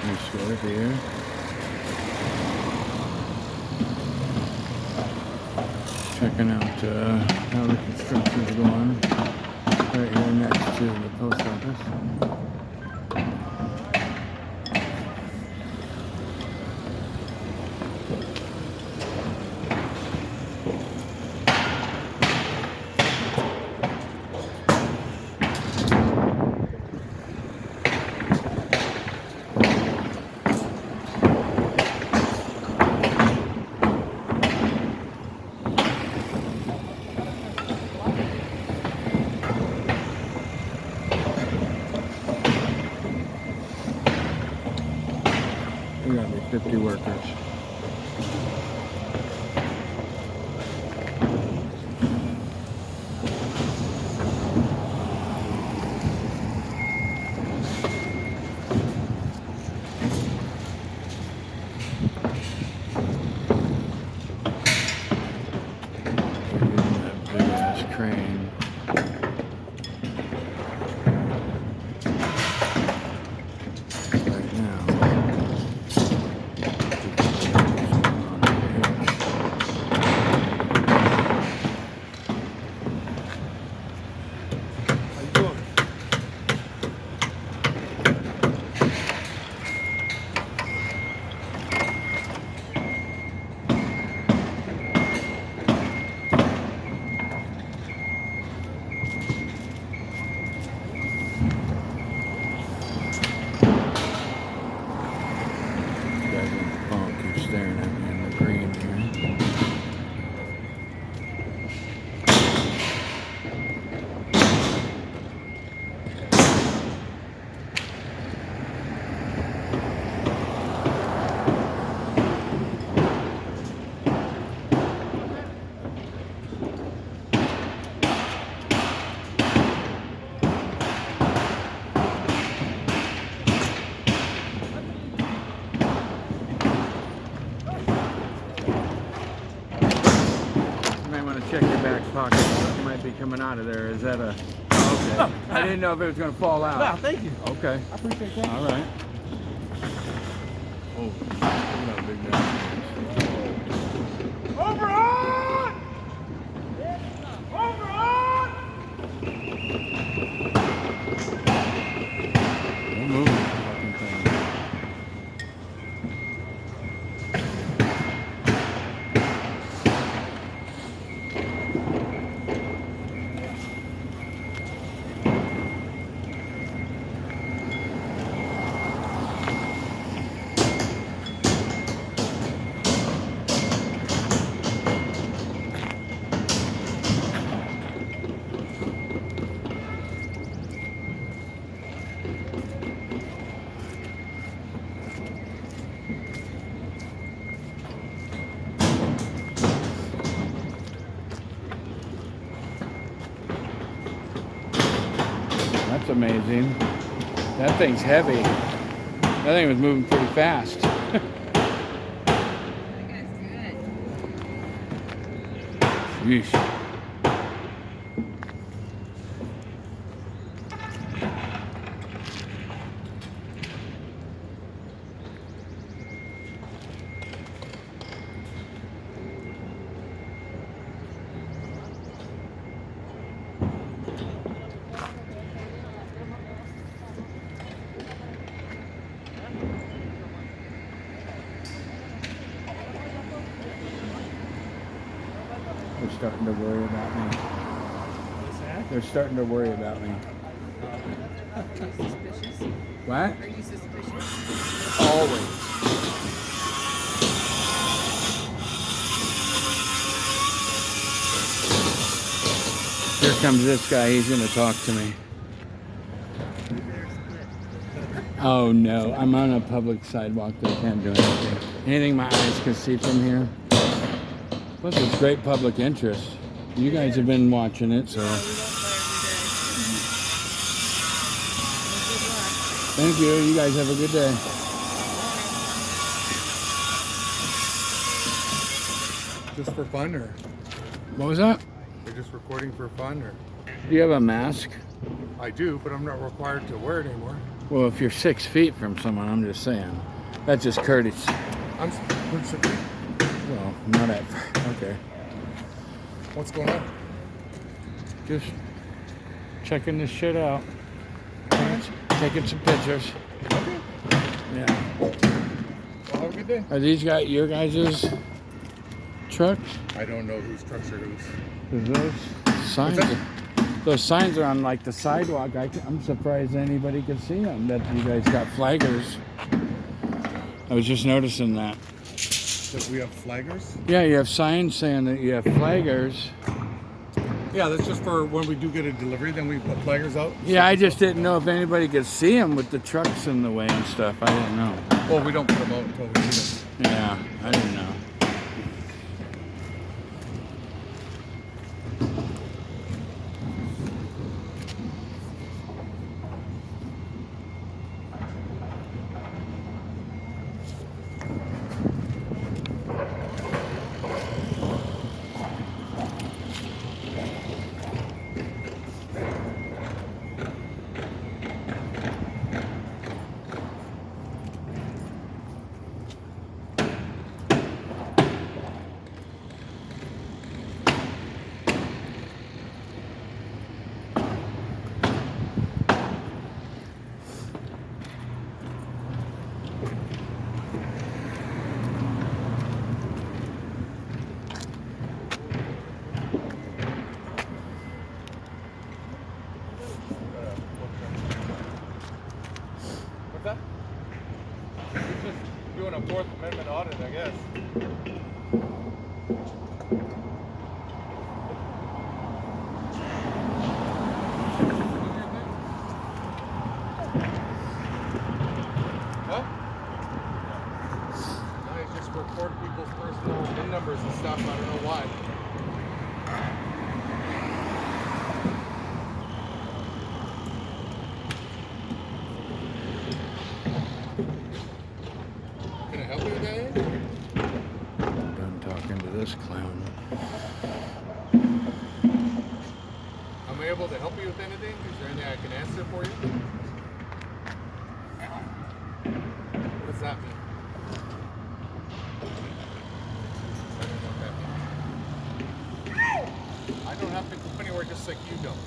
grocery store here. Checking out how the construction's going right here next to the post office. There gotta be 50 workers. That big ass crane. Right now. Staring at me in the green here. Check your back pocket. Something might be coming out of there. Is that a... Okay. Oh, I didn't know if it was going to fall out. No, thank you. Okay. I appreciate that. All right. Oh, look at how big that is. Over on! Over on! Don't move this fucking thing. That's amazing. That thing's heavy. That thing was moving pretty fast. That guy's good. Yeesh. They're starting to worry about me. They're starting to worry about me. Are you suspicious? What? Are you suspicious? Always. Here comes this guy. He's going to talk to me. Oh no, I'm on a public sidewalk that I can't do anything. Anything my eyes can see from here. Plus it's great public interest. You guys have been watching it, so. Thank you. You guys have a good day. Just for fun, or What was that? you're just recording for fun, or? Do you have a mask? I do, but I'm not required to wear it anymore. Well, if you're 6 feet from someone, I'm just saying. That's just courtesy. I'm where's the Well, not at. Okay. What's going on? Just checking this shit out. Taking some pictures. Okay. Yeah. Well, have a good day. Are these your guys' trucks? I don't know whose trucks are whose. Those signs. What's that? Those signs are on like the sidewalk. I'm surprised anybody could see them. That you guys got flaggers. I was just noticing that. That we have flaggers? Yeah, you have signs saying that you have flaggers. Yeah, that's just for when we do get a delivery, then we put flaggers out. Yeah, I just didn't know if anybody could see them with the trucks in the way and stuff. I didn't know. Well, we don't put them out until we need them. Yeah, I didn't know. What's that? He's just doing a Fourth Amendment audit, I guess. Huh? No, he's just recording people's personal VIN numbers and stuff. I don't know why. Can I help you with that? I'm done talking to this clown. Am I able to help you with anything? Is there anything I can answer for you? What does that mean? I don't know what that means. I don't have to go anywhere just like you don't.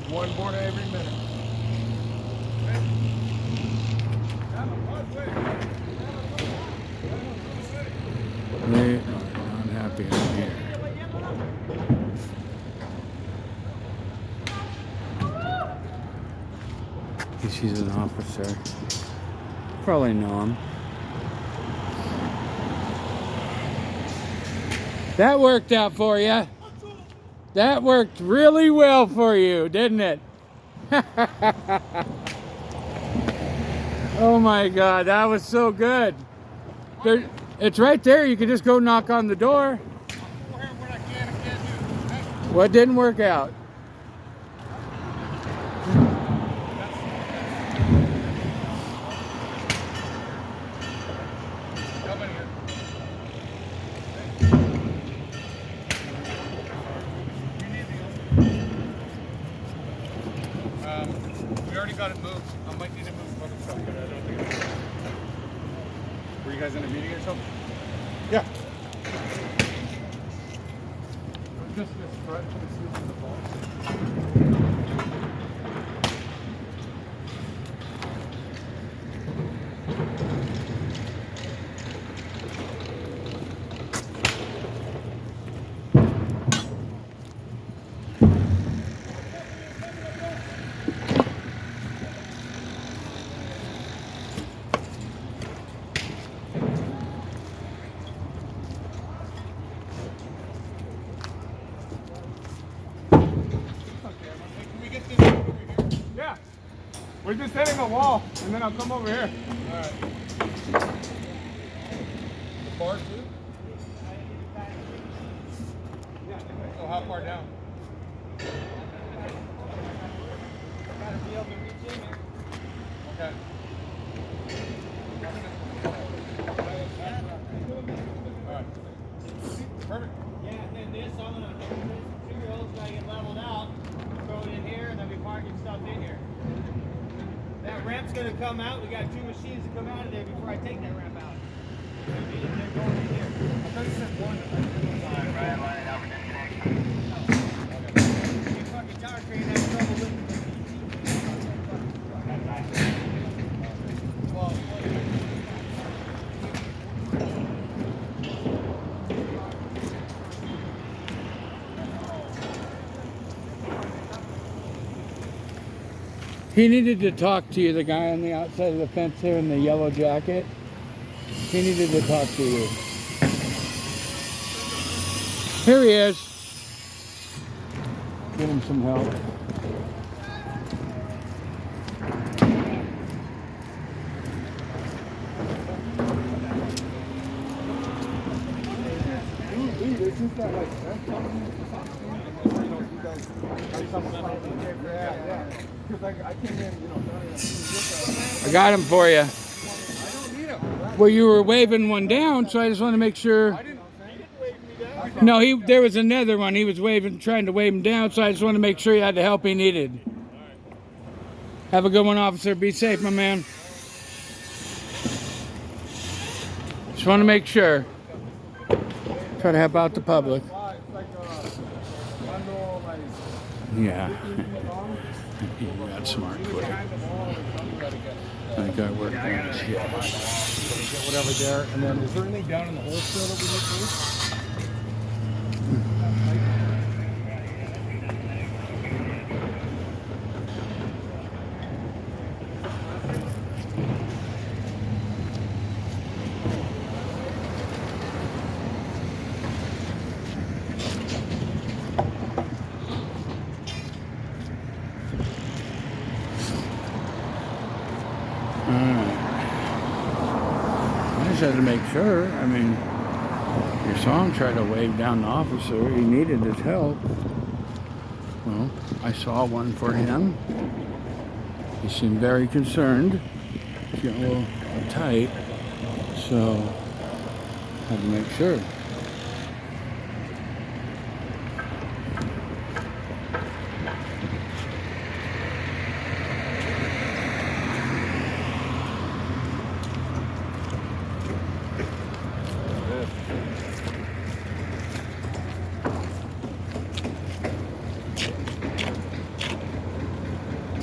One born every minute. They are not happy in here. He's an officer. Probably know him. That worked out for you. That worked really well for you, didn't it? Oh my God, that was so good. There, it's right there. You can just go knock on the door. What didn't work out? We already got it moved. I might need to move some other stuff, but I don't think it's... Were you guys in a meeting or something? Yeah. Just this front to the seals of the box. We're just hitting the wall, and then I'll come over here. All right. The bar too? Yeah. So how far down? Gotta be able to reach in here. Okay. All right. Perfect. Yeah, and then this, I'm gonna, this material's gotta get leveled out, throw it in here, and then be parking stuff in here. That ramp's gonna come out. We got 2 machines to come out of there before I take that ramp out. They're going in here. I thought you said one. Big fucking tower crane has trouble with it. He needed to talk to you, the guy on the outside of the fence here in the yellow jacket. He needed to talk to you. Here he is. Give him some help. Dude, it's just that like I came in, I got him for you. I don't need him. Well, you were waving one down, so I just want to make sure. I didn't wave me down. No, there was another one. He was trying to wave him down, so I just want to make sure you had the help he needed. Have a good one, officer. Be safe, my man. Just want to make sure. Try to help out the public. Yeah. He got smart quick. That guy worked on his hip. Get whatever there, and then is there anything down in the hole still that we need I just had to make sure. I mean, your song tried to wave down the officer. He needed his help. Well, I saw one for him. He seemed very concerned. He's getting a little tight. So, had to make sure.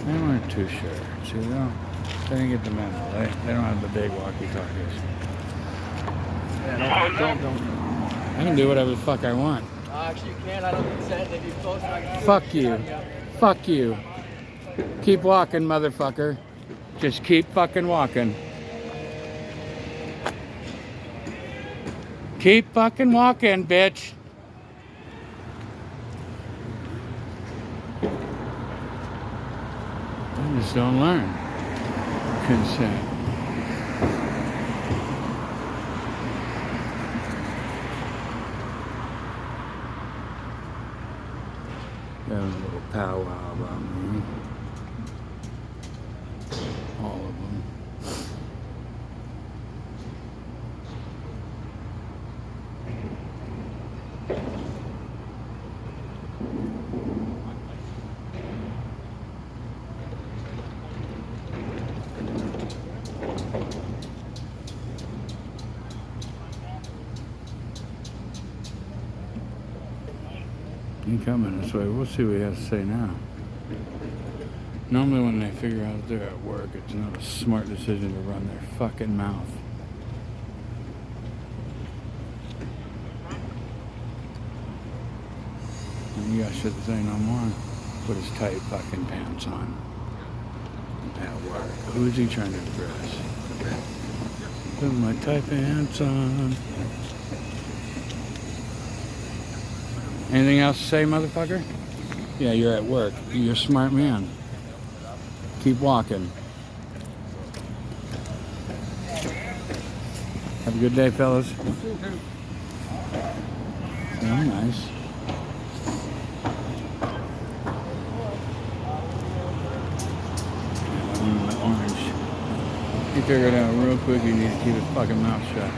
They weren't too sure. See, they didn't get the memo. They don't have the big walkie-talkies. Yeah, don't. I can do whatever the fuck I want. Actually, you can't. I don't consent. If you close, I can Fuck you. Fuck you. Keep walking, motherfucker. Just keep fucking walking. Keep fucking walking, bitch. I just don't learn. Consent. That was a little powwow about me. All of them. He coming this way. We'll see what he has to say now. Normally when they figure out they're at work, it's not a smart decision to run their fucking mouth. And you guys should say no more. Put his tight fucking pants on. At work. Who is he trying to impress? Put my tight pants on. Anything else to say, motherfucker? Yeah, you're at work. You're a smart man. Keep walking. Have a good day, fellas. Oh, nice. Orange. You figure it out real quick, you need to keep his fucking mouth shut.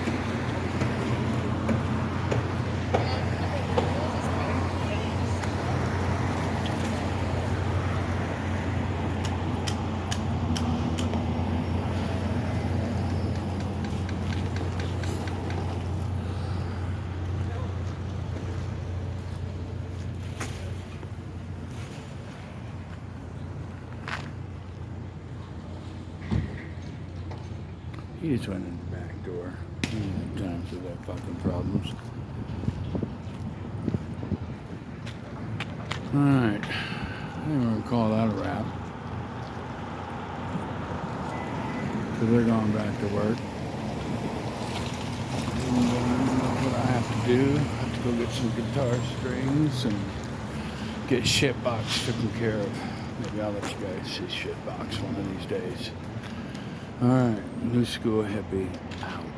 He just went in the back door. He didn't have time for that fucking problems. Alright. I think we're gonna call that a wrap. So they're going back to work. And what I have to do, I have to go get some guitar strings and get Shitbox taken care of. Maybe I'll let you guys see Shitbox one of these days. Alright, new school hippie out.